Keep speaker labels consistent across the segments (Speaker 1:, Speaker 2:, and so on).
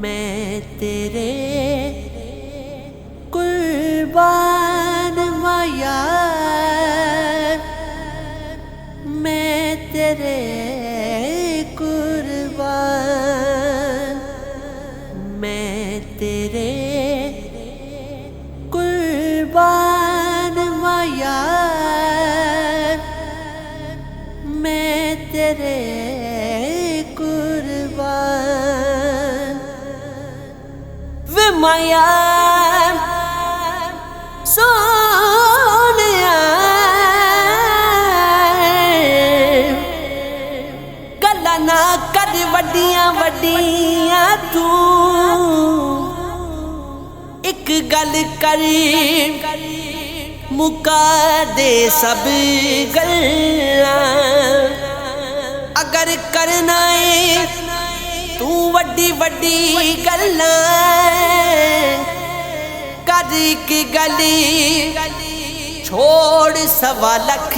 Speaker 1: मैं तेरे कुर्बान माया, मैं तेरे कुर्बान, मैं तेरे कुर्बान माया, मैं तेरे कुर्बान। वे माया सोनिया गल्लां ना कर वड्डियां वड्डियां, तू एक गल करी मुका दे सब गल्लां। अगर करना है तू वड्डी वड्डी गल्लां, कर एक गली छोड़ सवा लख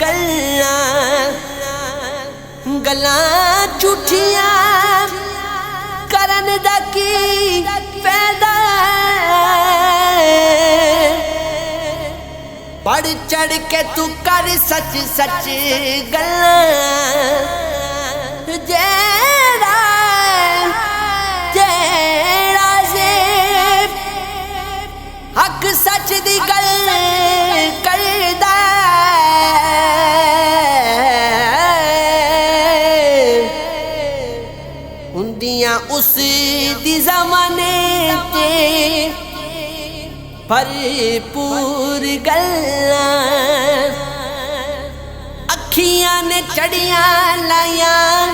Speaker 1: गल्लां। गल्लां झूठियां करन दा की फायदा, बढ़ चढ़ के तू कर सच सच गल्लां। जेड़ा जेड़ा से हक सच दी गल करदा, हुंदियां उस दी ज़माने ते भरपूर गल्लां। अखियां ने चढ़ियां लाइयां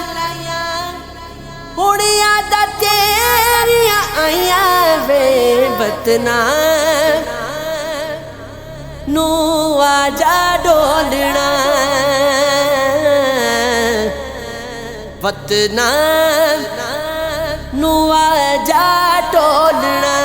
Speaker 1: हुण यादां तेरियां आइयां वे वतना नू आजा डोलना, वतना नू आजा डोलना।